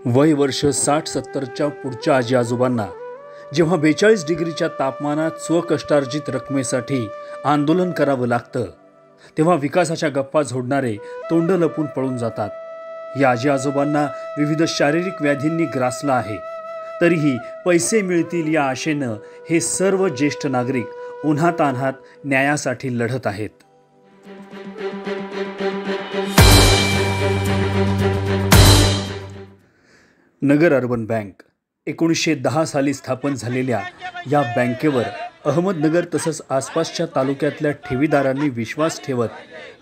वय वर्ष 60-70च्या पुढच्या आजी आजोबांना जेव्हा 42 डिग्रीच्या तापमानात स्वकष्टार्जित रकमेसाठी आंदोलन करावं लागतं, तेव्हा विकासाच्या गप्पा झोडणारे तोंड लपून पळून जातात। या आजी आजोबांना विविध शारीरिक व्याधींनी ग्रासलं आहे, तरीही पैसे मिळतील या आशेनं हे सर्व ज्येष्ठ नागरिक उन्हातान्हात न्यायासाठी लढत आहेत। नगर अर्बन बँक 1910 साली स्थापन झालेल्या या बँकेवर अहमदनगर तसंच आसपासच्या तालुक्यातल्या ठेवीदारांनी विश्वास ठेवत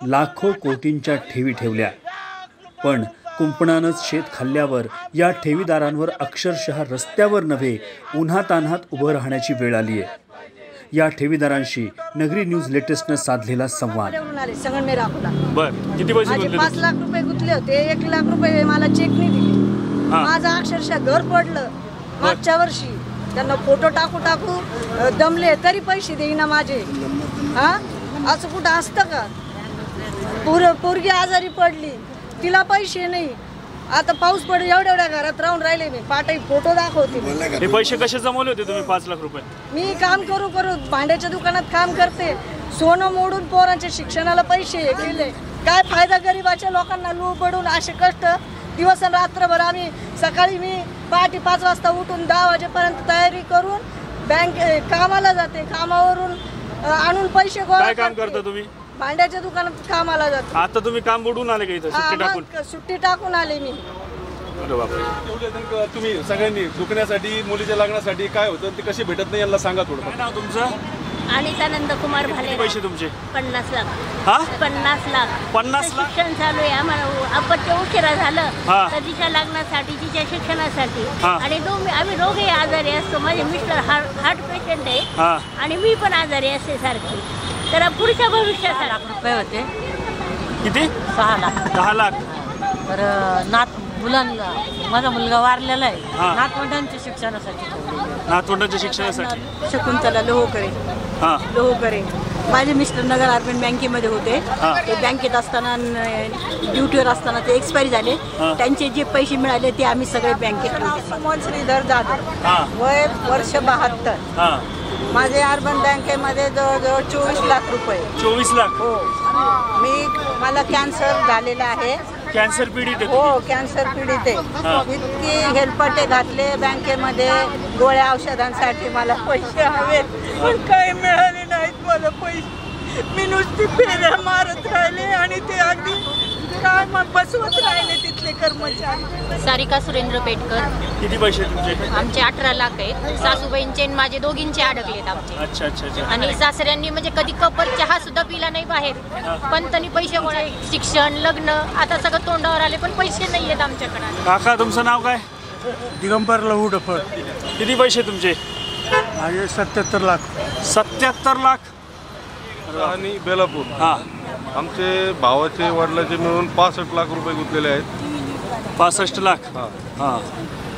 लाखो कोटींच्या ठेवी ठेवल्या, पण कुंपणानंच शेत खाल्ल्यावर या ठेवीदारांवर अक्षरशः रस्त्यावर नव्हे उन्हातान्हात उभं राहण्याची वेळ आली आहे। या ठेवीदारांशी नगरी न्यूज लेटेस्टनं साधलेला संवाद। किती पैसे गुंतले? 5 लाख रुपये गुंतले होते। 1 लाख रुपये मला चेक नाही दिले। माझं अक्षरशः घर पडलं मागच्या वर्षी। त्यांना फोटो टाकू दमले तरी पैसे देईना माझे। असं कुठं असतं का? पोरगी आजारी पडली, तिला पैसे नाही। आता पाऊस पडे एवढ्या घरात राहून राहिले मी। पाठी फोटो दाखवते। हे पैसे कसे जमवले होते तुम्ही 5 लाख रुपये? मी काम करू भांड्याच्या दुकानात काम करते, सोनं मोडून पोरांच्या शिक्षणाला पैसे केले। काय फायदा गरीबाच्या लोकांना लूट पडून असे कष्ट दिवस रात्रभर। आम्ही सकाळी मी पहाटे 5 वाजता उठून 10 वाजेपर्यंत तयारी करून बँक कामाला जाते। कामावरून आणून पैसे गोळा काय काम करता तुम्ही? भांड्याच्या दुकानात कामाला जाते। आता तुम्ही काम बुडून आले का इथं? सुट्टी टाकून आले मी। अरे बापरे। तुम्ही सगळ्यांनी दुखण्यासाठी मुलीच्या लग्नासाठी काय होतं ते कशी भेटत नाही यांना सांगा थोडं। काय नाव तुमचं? अनिता नंदकुमार भाले। पैसे तुमचे? 50 लाख। 50 लाख शिक्षण चालू आहे आम्हाला। अपत्य उशिरा झालं तर तिच्या लग्नासाठी तिच्या शिक्षणासाठी आणि आम्ही दोघे आजारी असतो। माझे मिस्टर हार्ट पेशंट आहे आणि मी पण आजारी असते सारखी। तर पुढच्या भविष्यात लाख रुपये होते। किती? 6 लाख। 10 लाख। तर मुलांना माझा मुलगा वारलेला आहे, नातवंडांच्या शिक्षणासाठी। नातवंडांच्या शिक्षणासाठी शकुंतला लोहकरे माझे मिस्टर नगर अर्बन बँकेमध्ये होते। ते बँकेत असताना ड्युटीवर असताना ते एक्सपायरी झाले। त्यांचे जे पैसे मिळाले ते आम्ही सगळे बँकेत ठेवले। श्रीधर जाधव, वय वर्ष 72। माझे अर्बन बँकेमध्ये जवळजवळ 24 लाख रुपये। 24 लाख? हो। मला कॅन्सर झालेला आहे। कॅन्सर पीडित? हो, कॅन्सर पीडित आहे। इतकी हेलपाटे घातले बँकेमध्ये गोळ्या औषधांसाठी। मला पैसे हवे पण काही मिळाले नाहीत मला पैसे। मी नुसती फेऱ्या मारत राहिले आणि ते अगदी काय मग बसवत राहिले तिथले कर्मचारी। सारिका सुरेंद्र पेटकर। किती पैसे तुमचे? आमचे 18 लाख आहेत। सासूबाईंचे माझे दोघींचे अडकलेत आमचे। अच्छा। आणि सासऱ्यांनी म्हणजे कधी कपर चहा सुद्धा पिला नाही बाहेर, पण त्यांनी पैसे गोळा, शिक्षण, लग्न, आता सगळं तोंडावर आले पण पैसे नाही आहेत आमच्याकडे। काका तुमचं नाव काय? दिगंबर लहू डफळ। किती पैसे तुमचे? माझे 77 लाख। 77 लाख? आणि बेलापूर आमचे भावाचे वडिलाचे मिळून 65 लाख रुपये गुंतलेले आहेत। 65 लाख?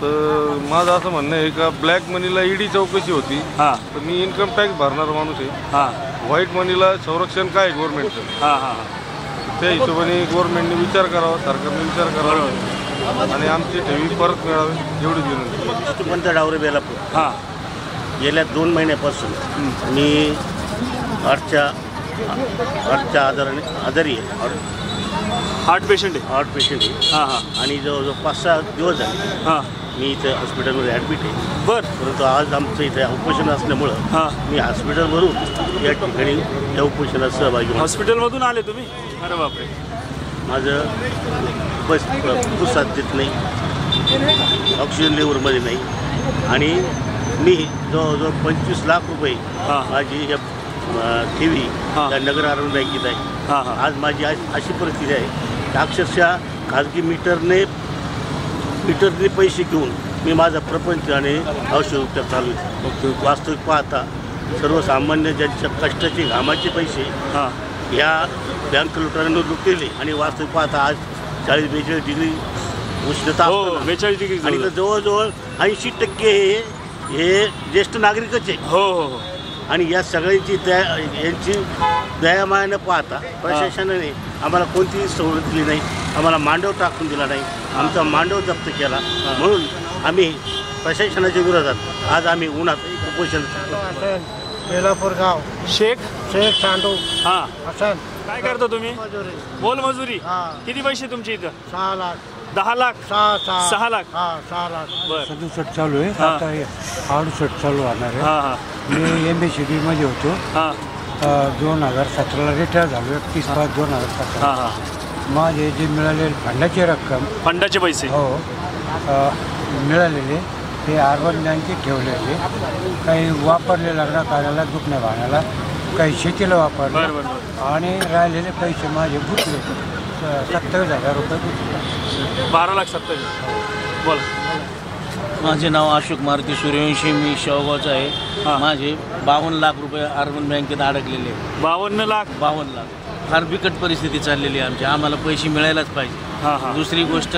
तर माझं असं म्हणणं आहे का ब्लॅक मनीला ईडी चौकशी होती, तर मी इन्कम टॅक्स भरणारा माणूस आहे। व्हाईट मनीला संरक्षण काय गव्हर्नमेंटचं, त्या हिशोबाने गव्हर्नमेंटने विचार करावा, सरकारने विचार करावा आणि आमची ठेवी परत मिळावी एवढी विनंती। पंत डावरे बेलापूर। गेल्या 2 महिन्यापासून मी हार्टच्या आजारी आहे। हार्ट पेशंट आहे? हार्ट पेशंट आहे आणि जवळजवळ 5-6 दिवस झाले मी इथं हॉस्पिटलमध्ये ॲडमिट आहे। परंतु आज आमचं इथे उपोषण असल्यामुळं मी हॉस्पिटलवरून या ठिकाणी या उपोषणात सहभागी। हॉस्पिटलमधून आले तुम्ही? अरे बापरे। माझं बस खूप साथ देत नाही, ऑक्सिजन लेवलमध्ये नाही आणि मी जवळजवळ 25 लाख रुपये माझी ठेवी नगर अर्बन बँकेत आहे। आज माझी अशी परिस्थिती आहे की अक्षरशः खाजगी मीटरने पैसे घेऊन मी माझा प्रपंच आणि औषध उपचार चालू आहे। वास्तविक पाहता सर्वसामान्य ज्यांच्या कष्टाचे घामाचे पैसे ह्या बँक लुटारांनी लुटलेले आणि वास्तविक पाहता आज 40-42 डिग्री उष्णता 42 डिग्री आणि जवळजवळ 80% हे ज्येष्ठ नागरिकच आहे। आणि या सगळ्यांची यांची दयामायानं पाहता प्रशासनाने आम्हाला कोणतीही सवलत दिली नाही, आम्हाला मांडव टाकून दिला नाही, आमचा मांडव जप्त केला. म्हणून आम्ही प्रशासनाच्या विरोधात आज आम्ही उन्हात उपोषण बेलापूर गाव शेख सांडू हा हसन काय करता तुम्ही? मोलमजुरी. किती पैसे तुमचे इथं? 6 लाख 10 लाख 6 लाख. 6 लाख बर 67 चालू आहे. आता 68 चालू होणार आहे. हा हा मी MBCB मध्ये होतो. हा 2017ला रिटायर झालो. 31/5/2017. हा हा माझे जे मिळालेले फंडाची रक्कम फंडाचे पैसे हो मिळालेले ते अर्बन बँकेत ठेवलेले, काही वापरले लग्न कार्याला दुखण्या भाण्याला, काही शेतीला वापरले आणि राहिलेले पैसे माझे गुंतले 27,000 रुपये गुंतले. 12,27,000. बोला. माझे नाव अशोक मारुती सूर्यवंशी, मी शेवगावचा आहे. माझे 52 लाख रुपये अर्बन बँकेत अडकलेले. 52 लाख. फार बिकट परिस्थिती चाललेली आहे आमची. आम्हाला पैसे मिळायलाच पाहिजे. दुसरी गोष्ट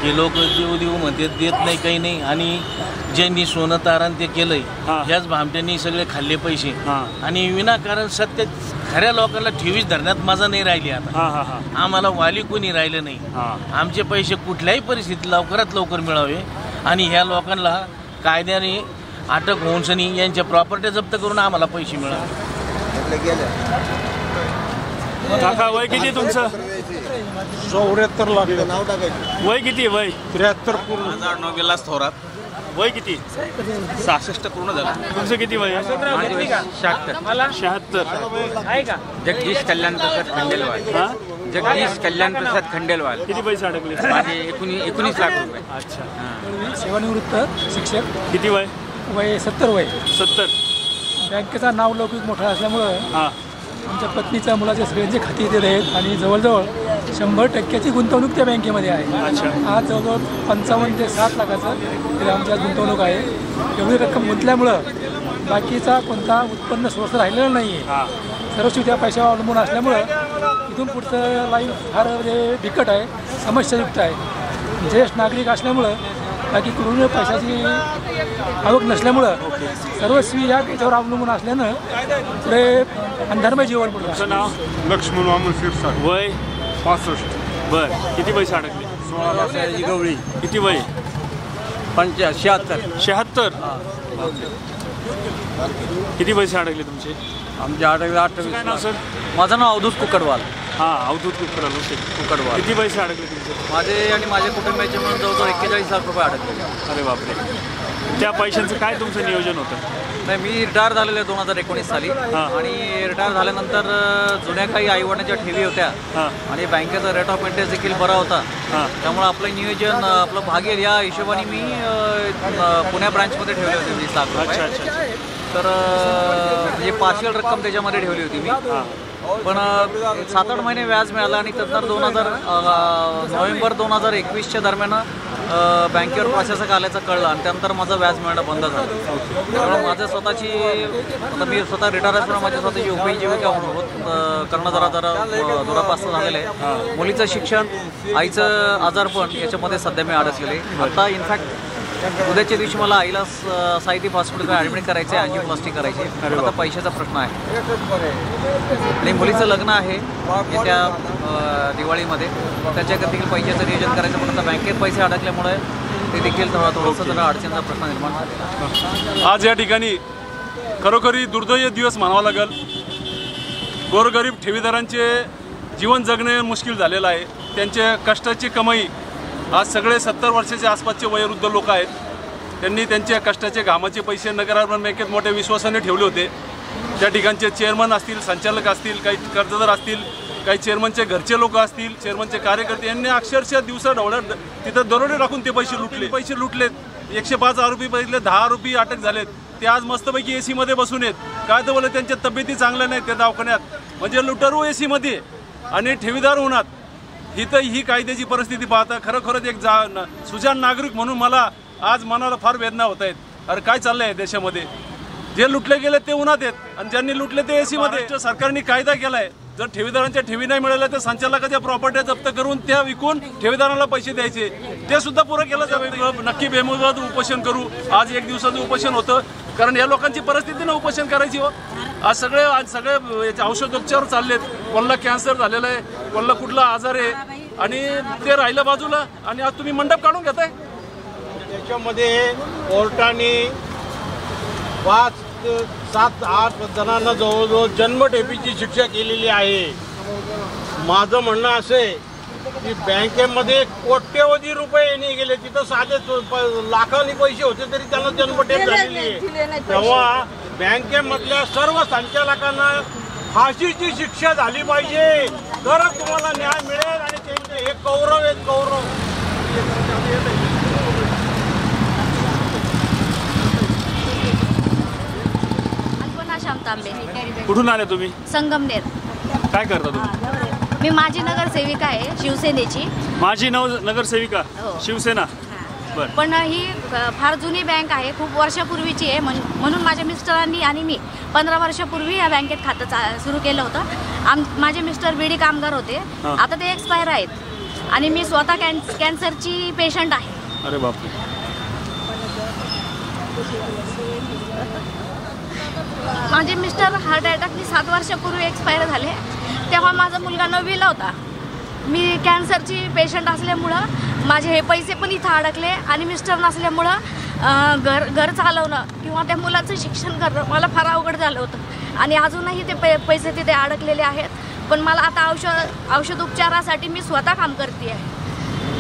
हे लोक देऊ म्हणते, देत नाही, काही नाही. आणि ज्यांनी सोनं तारण ते केलंय ह्याच भामट्यांनी सगळे खाल्ले पैसे. आणि विनाकारण सत्य खऱ्या लोकांना ठेवीस धरण्यात मजा नाही राहिली. आता आम्हाला वाली कोणी राहिलं नाही. आमचे पैसे कुठल्याही परिस्थितीत लवकरात लवकर मिळावे आणि ह्या लोकांना कायद्याने अटक होऊन सनी यांच्या प्रॉपर्टी जप्त करून आम्हाला पैसे मिळावे. काका वय किती तुमचं? 74 लाख. वय किती? वय 73 पूर्ण. माझा नाव विलास थोरात. वय किती? 66 पूर्ण झालं. तुमचं किती वय? 76. आहे का? जगदीश कल्याण प्रसाद खंडेलवाल. जगदीश कल्याण प्रसाद खंडेलवाल. किती पैसे अडकले? माझे 19 लाख रुपये. अच्छा. सेवानिवृत्त शिक्षक. किती वय? वय 70 वय. 70. बँकेचा नाव लौकिक मोठा असल्यामुळं आमच्या पत्नीच्या मुलाच्या सगळ्यांचे खाते येत आहेत आणि जवळजवळ 100% गुंतवणूक त्या बँकेमध्ये आहे. आज जवळजवळ 55 ते 60 लाखाचं ते आमच्या गुंतवणूक आहे. एवढी रक्कम गुंतल्यामुळं बाकीचा कोणता उत्पन्न स्रोत राहिलेला नाही आहे. सर्वस्वी त्या पैशावर अवलंबून असल्यामुळं इथून पुढचं लाईफ फार बिकट आहे, समस्यायुक्त आहे. ज्येष्ठ नागरिक असल्यामुळं बाकी कुठून पैशाची आवक नसल्यामुळं सर्वस्वी या याच्यावर अवलंबून असल्यानं पुढे अंधारमय जीवन पडलं. तुमचं नाव? लक्ष्मण वामन शिरसाट. वय? 65. बर किती पैसे अडकले? 16 लाखाची गवळी. किती वय? 76. 76. किती पैसे अडकले तुमचे? आमच्या अडकले 28. काय नाव सर? माझं नाव अवधूत कुकडवाल. अवधूत कुकडवाल. किती पैसे अडकले तुमचे? माझे आणि माझ्या कुटुंबाचे म्हणून जवळजवळ 41 लाख रुपये अडकले. अरे बापरे. त्या पैशांचं काय तुमचं नियोजन होतं? नाही, मी रिटायर झालेलो आहे 2019 साली. आणि रिटायर झाल्यानंतर जुन्या काही आईवडिलांच्या ठेवी होत्या आणि बँकेचा रेट ऑफ इंटरेस्ट देखील बरा होता. त्यामुळे आपलं नियोजन आपलं भागेल या हिशोबाने मी पुण्या ब्रांचमध्ये ठेवले होते 20 लाख रुपये. तर म्हणजे पार्शियल रक्कम त्याच्यामध्ये ठेवली होती मी. पण 7-8 महिने व्याज मिळालं आणि नंतर नोव्हेंबर 2021च्या दरम्यान बँकेवर प्रशासक आल्याचं कळलं आणि त्यानंतर माझं व्याज मिळणं बंद झालं. त्यामुळे माझं स्वतःची आता मी स्वतः रिटायर असल्यामुळे माझी स्वतःची उपजीविका करणं जरा दुरापास्त झालेलं आहे. मुलीचं शिक्षण, आईचं आजारपण याच्यामध्ये सध्या मी अडकलेले. आता इनफॅक्ट उद्याच्या दिवशी मला आईला साहित्य हॉस्पिटलमध्ये ॲडमिट करायचं आहे, अँजिओप्लास्टी करायची. आता पैशाचा प्रश्न आहे आणि मुलीचं लग्न आहे येत्या दिवाळीमध्ये. त्याच्या देखील पैशाचं नियोजन करायचं, पण आता बँकेत पैसे अडकल्यामुळे ते देखील थोडंसं जरा अडचणीचा प्रश्न निर्माण झालेला. आज या ठिकाणी खरोखरी दुर्दैवी दिवस म्हणावा लागेल. गोरगरीब ठेवीदारांचे जीवन जगणे मुश्किल झालेलं आहे. त्यांचे कष्टाची कमाई आज सगळे 70 वर्षाच्या आसपासचे वयोवृद्ध लोक आहेत. त्यांनी त्यांच्या कष्टाचे घामाचे पैसे नगर अर्बन बँकेत मोठ्या विश्वासाने ठेवले होते. त्या ठिकाणचे चेअरमन असतील, संचालक असतील, काही कर्जदार असतील, काही चेअरमनचे घरचे लोक असतील, चेअरमनचे कार्यकर्ते यांनी अक्षरशः दिवसा ढवळ्यात तिथं दरोडे टाकून ते पैसे लुटलेत. 105 आरोपी पहिले 10 आरोपी अटक झालेत. ते आज मस्तपैकी AC मध्ये बसून आहेत. काय तर बोलत त्यांच्या तब्येती चांगल्या नाहीत, त्या दवाखान्यात म्हणजे लुटारू AC मध्ये आणि ठेवीदार होणार. ही कायद्याची परिस्थिती पाहता खरोखरच एक सुजाण नागरिक म्हणून मला आज मनाला फार वेदना होत आहेत. अरे काय चाललं आहे देशामध्ये? जे लुटले गेले ते उन्हात आहेत आणि ज्यांनी लुटले ते AC मध्ये. सरकारने कायदा केला आहे जर ठेवीदारांच्या ठेवी नाही मिळाल्या तर संचालकाच्या प्रॉपर्ट्या जप्त करून त्या विकून ठेवीदारांना पैसे द्यायचे, ते सुद्धा पुरं केलं जातं. नक्की बेमुदत उपोषण करू. आज 1 दिवसाचं उपोषण होतं, कारण या लोकांची परिस्थिती ना उपोषण करायची हो. आज सगळे याचे औषधोपचार चाललेत. कोणाला कॅन्सर झालेला आहे, कोणाला कुठला आजार आहे, आणि ते राहिलं बाजूला, आणि आज तुम्ही मंडप काढून घेताय. त्याच्यामध्ये कोर्टाने 5, 7, 8 जणांना जवळजवळ जन्मठेपीची शिक्षा केलेली आहे. माझं म्हणणं असं आहे की बँकेमध्ये कोट्यवधी रुपये येणे गेले, तिथं साधे लाखांनी पैसे होते तरी त्यांना जन्मठेप झालेली आहे. तेव्हा बँकेमधल्या सर्व संचालकांना फाशीची शिक्षा झाली पाहिजे, तरच तुम्हाला न्याय मिळेल. आणि त्यांचे हे गौरव आहेत, गौरव. कुठून आले तुम्ही? संगमनेर. काय करता तुम्ही? मी माजी नगरसेविका आहे शिवसेनेची. माजी नगरसेविका शिवसेना. पण ही फार जुनी बँक आहे, खूप वर्षापूर्वीची आहे. म्हणून माझ्या मिस्टरांनी आणि मी 15 वर्षापूर्वी या बँकेत खातं सुरू केलं होतं. माझे मिस्टर बीडी कामगार होते, आता ते एक्सपायर आहेत, आणि मी स्वतः कॅन्सरची पेशंट आहे. अरे बापरे. माझे मिस्टर हार्ट अटॅकने 7 वर्षापूर्वी एक्सपायर झाले. तेव्हा माझा मुलगा 9वीला होता. मी कॅन्सरची पेशंट असल्यामुळं माझे हे पैसे पण इथं अडकले, आणि मिस्टर नसल्यामुळं घर चालवणं किंवा त्या मुलाचं शिक्षण करणं मला फार अवघड झालं होतं. आणि अजूनही ते पैसे तिथे अडकलेले आहेत. पण मला आता औषधोपचारासाठी मी स्वतः काम करते आहे.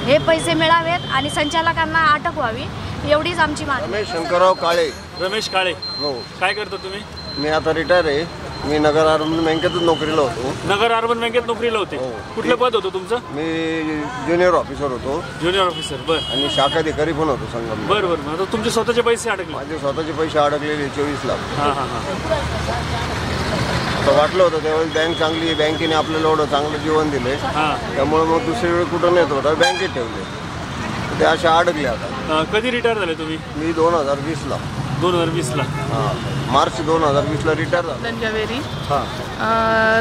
हे पैसे मिळावेत आणि संचालकांना अटक व्हावी, एवढीच आमची मागणी. रमेश शंकरराव काळे. रमेश काळे. हो. काय करता तुम्ही? मी आता रिटायर आहे. मी नगर अर्बन बँकेतच नोकरीला होतो. नगर अर्बन बँकेत नोकरीला होते? कुठलं पद होतं तुमचं? मी ज्युनियर ऑफिसर होतो. Junior officer. बरं. आणि शाखाधिकारी पण होतो संगम. बरं बरं. आता तुमचे स्वतःचे पैसे अडकले? माझे स्वतःचे पैसे अडकलेले 24 लाख. हां हां हां. तर वाटलं होतं त्यावेळेस बँक चांगली आहे, बँकेने आपल्याला एवढं चांगलं जीवन दिले, त्यामुळे मग दुसरी वेळ कुठं नेत होता बँकेत ठेवले, ते अशा अडकले. आता कधी रिटायर झाले तुम्ही? मी 2020ला. 2020ला? हां, मार्च 2020ला रिटायर झालो. दंजावेरी.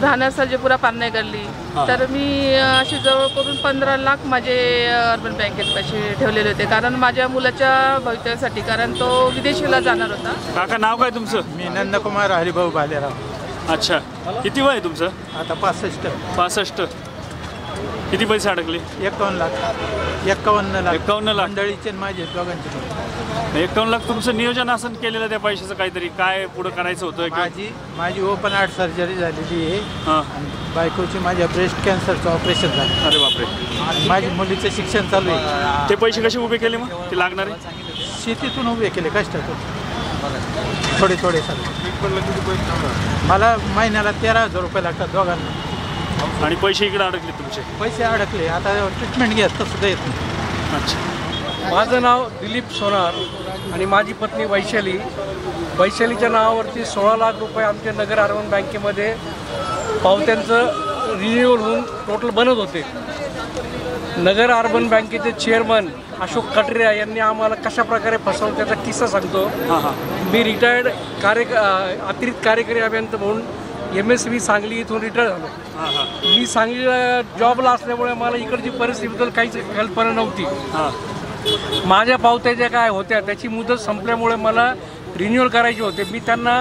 राहणार सर्जेपुरा पारणे गल्ली. तर मी अशी जवळ करून 15 लाख माझे अर्बन बँकेत पैसे ठेवलेले होते, कारण माझ्या मुलाच्या भवितव्यासाठी, कारण तो विदेशीला जाणार होता. काका नाव काय तुमचं? मी नंदकुमार हरिभाऊ भालेराव. अच्छा. किती वय आहे तुमचं? आता 65. 65. किती पैसे अडकले? 51 लाख. 51 लाख. 51 लाख मंडळीचे माझे दोघांचे. 51 लाख तुमचं नियोजन असं केलेलं त्या पैशाचं, काहीतरी काय पुढे करायचं होतं? माझी ओपन हार्ट सर्जरी झालेली आहे. बायकोची माझ्या ब्रेस्ट कॅन्सरचं ऑपरेशन झालं. अरे बापरे. माझ्या मुलीचं शिक्षण चालू आहे. ते पैसे कसे उभे केले मग? ते लागणारे शेतीतून उभे केले, कष्टातून थोडे थोडे मला महिन्याला 13,000 रुपये लागतात दोघांना. आणि पैसे इकडे अडकले तुमचे? पैसे अडकले. आता ट्रीटमेंट घेत तर सुद्धा येत नाही. अच्छा. माझं नाव दिलीप सोनार आणि माझी पत्नी वैशाली. वैशालीच्या नावावरती 16 लाख रुपये आमच्या नगर अर्बन बँकेमध्ये पावत्यांचं रिन्युअल होऊन टोटल बनत होते. नगर अर्बन बँकेचे चेअरमन अशोक कटरिया यांनी आम्हाला कशा प्रकारे फसवलं त्याचा किस्सा सांगतो. मी रिटायर्ड अतिरिक्त कार्यकारी अभियंता म्हणून MSV सांगली इथून रिटायर झालो. मी सांगलीला जॉबला असल्यामुळे मला इकडची परिस्थितीबद्दल काहीच कल्पना नव्हती. माझ्या पावत्या ज्या काय होत्या त्याची मुदत संपल्यामुळे मला रिन्युअल करायचे होते. मी त्यांना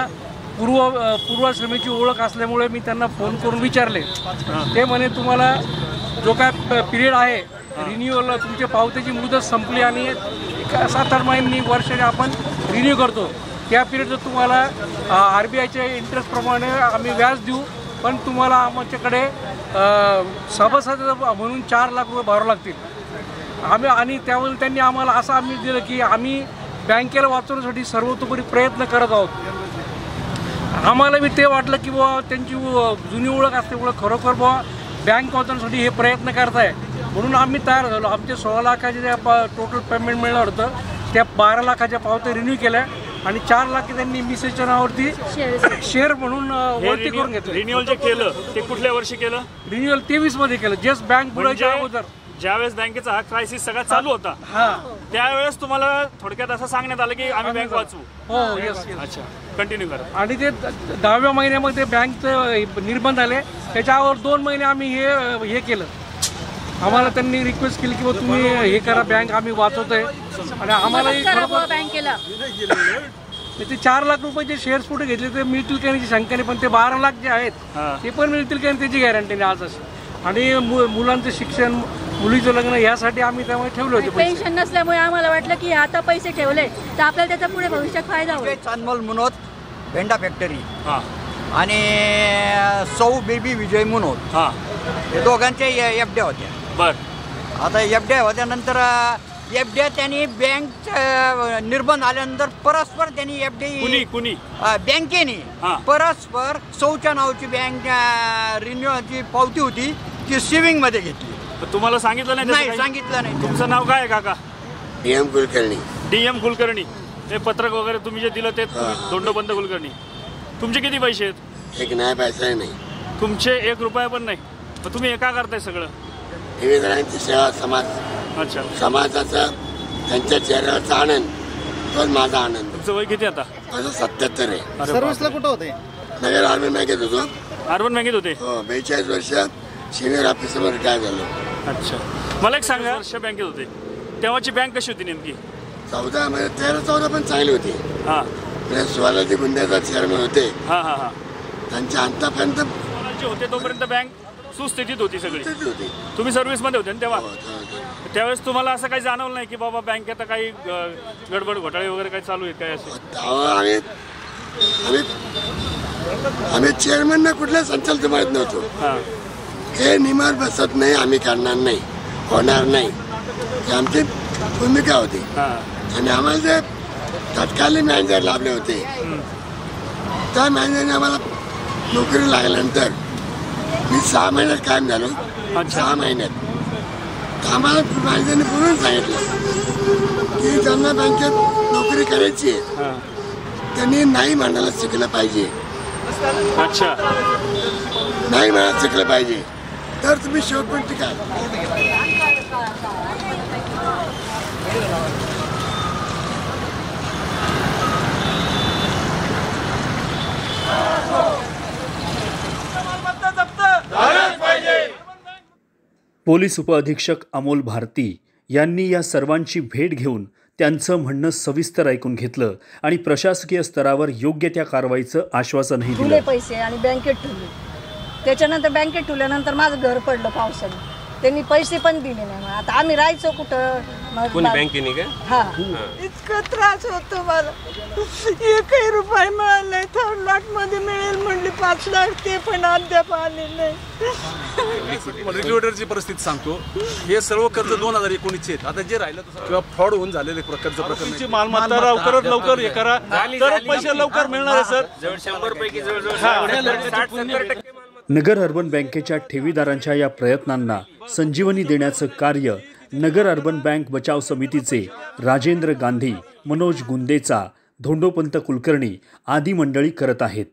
पूर्वाश्रमीची ओळख असल्यामुळे मी त्यांना फोन करून विचारले. ते म्हणे तुम्हाला जो काय पिरियड आहे रिन्युअलला तुमच्या पावत्याची मुदत संपली आणि 7-8 महिन्यांनी वर्षाने आपण रिन्यू करतो. त्या पिरियडचं तुम्हाला RBIच्या इंटरेस्टप्रमाणे आम्ही व्याज देऊ, पण तुम्हाला आमच्याकडे सभासद म्हणून 4 लाख रुपये भरावे लागतील. आणि त्यावेळी त्यांनी आम्हाला असं आम्ही दिलं की आम्ही बँकेला वाचवण्यासाठी सर्वतोपरी प्रयत्न करत आहोत. आम्हाला बी ते वाटलं की बुवा त्यांची जुनी ओळख असल्यामुळं खरोखर बुवा बँक वाचवण्यासाठी हे प्रयत्न करताय, म्हणून आम्ही तयार झालो. आमचे 16 लाखाचे जे टोटल पेमेंट मिळणार होतं त्या 12 लाखाच्या पावत्या रिन्यू केल्या आणि 4 लाख त्यांनी मिसेसच्या नावावरती शेअर म्हणून वरती करून घेतलं. रिन्युअल जे केलं ते कुठल्या वर्षी केलं? रिन्युअल 23 मध्ये केलं, जस्ट बँक बुडायच्या अगोदर. ज्यावेळेस बँकेचा हा क्रायसिस सगळा चालू होता त्यावेळेस तुम्हाला थोडक्यात असं सांगण्यात आलं की आम्ही बँक वाचवू. हो येस. अच्छा, कंटिन्यू करा. आणि ते 10व्या महिन्यामध्ये बँकचे निर्बंध आले, त्याच्यावर 2 महिने आम्ही हे केलं. आम्हाला त्यांनी रिक्वेस्ट केली की बा तुम्ही हे करा, बँक आम्ही वाचवतोय. आणि आम्हालाही बँकेला ते 4 लाख रुपयाचे शेअर्स कुठे घेतले ते मिळतील का याची शंका नाही, पण ते 12 लाख जे आहेत ते पण मिळतील का त्याची गॅरंटी नाही आज अशी. आणि मुलांचं शिक्षण, मुलीचं लग्न यासाठी आम्ही त्यामुळे ठेवले होते. पेन्शन नसल्यामुळे आम्हाला वाटलं की आता पैसे ठेवले तर आपल्याला त्याचा पुढे भविष्यात फायदा होईल. चांदमल मुनोत भेंडा फॅक्टरी आणि सौ बेबी विजय मुनोत हे दोघांच्या एफड्या होत्या. बर आता एफड्या होत्यानंतर एफड्या त्यांनी बँक निर्बंध आल्यानंतर परस्पर त्यांनी कुणी बँकेने परस्पर सौच्या नावाची बँक रिन्यूची पावती होती ती सेव्हिंग मध्ये घेतली. तुम्हाला सांगितलं नाही? सांगितलं नाही. तुमचं नाव काय काका? DM कुलकर्णी. DM कुलकर्णी. हे पत्रक वगैरे तुम्ही जे दिलं ते धोंडोपंत कुलकर्णी. तुमचे किती पैसे आहेत? एक नाही, पैसा नाही. तुमचे 1 रुपया पण नाही. मग तुम्ही हे का करताय सगळं? ठेवीदारांची सेवा, समाज. अच्छा, समाजाचा त्यांच्या चेहऱ्यावरचा आनंद तोच माझा आनंद. तुमचं वय किती आता? माझं 77 आहे. सर्व्हिसला कुठं होते? नगर अर्बन बँकेत होतो. अर्बन बँकेत होते? हो, 42 वर्ष सिनियर ऑफिसर रिटायर झालो. अच्छा, मला एक सांगा, वर्ष बँकेत होते तेव्हाची बँक कशी होती नेमकी? 13-14 पण चांगली होती. शिवाजी गुंड्याचा चेअरमन होते. त्यांच्या अंतापर्यंत होते तोपर्यंत बँक सुस्थितीत होती सगळी. तुम्ही सर्व्हिस मध्ये होते तेव्हा? त्यावेळेस तुम्हाला असं काही जाणवलं नाही की बाबा बँकेत काही गडबड घोटाळे वगैरे काही चालू आहेत काय असे? आम्ही चेअरमनना कुठल्या संचालक माहित नव्हतो. हे नियमावर बसत नाही, आम्ही करणार नाही, होणार नाही, ही आमची भूमिका होती. आणि आम्हाला जे तत्कालीन मॅनेजर लाभले होते त्या मॅनेजरने आम्हाला नोकरी लागल्यानंतर मी 6 महिन्यात कायम झालो. 6 महिन्यात आम्हाला मॅनेजरने बोलून सांगितलं की ज्यांना बँकेत नोकरी करायची आहे त्यांनी नाही म्हणायला शिकलं पाहिजे. अच्छा, नाही म्हणायला शिकलं पाहिजे तर तुम्ही शेवटपर्यंत टिकाल. पोलीस उपअधीक्षक अमोल भारती यांनी या सर्वांची भेट घेऊन त्यांचं म्हणणं सविस्तर ऐकून घेतलं आणि प्रशासकीय स्तरावर योग्य त्या कारवाईचं आश्वासनही दिलं. पैसे आणि बँकेत ठेवले. त्याच्यानंतर बँकेत ठेवल्यानंतर माझं घर पडलं पावसाने. त्यांनी पैसे पण दिले नाही. आता आम्ही राहायचो कुठं? बँकेने का? हा, इतका त्रास होतो मला. 1 रुपया मिळाला नाही. 3 लाख मध्ये मिळेल म्हणले 5 लाख, ते पण अद्याप आले नाही. लिक्विडेटरची परिस्थिती सांगतो. हे सर्व कर्ज 2019 आहेत. आता जे राहिलं किंवा फ्रॉड होऊन झालेले कर्ज प्रकरणाची मालमत्ता लवकर हे करा तर पैसे लवकर मिळणार आहे सर. जवळ 100 पैकी जवळ 60-70% नगर अर्बन बँकेच्या ठेवीदारांच्या या प्रयत्नांना संजीवनी देण्याचं कार्य नगर अर्बन बँक बचाव समितीचे राजेंद्र गांधी, मनोज गुंदेचा, धोंडोपंत कुलकर्णी आदी मंडळी करत आहेत.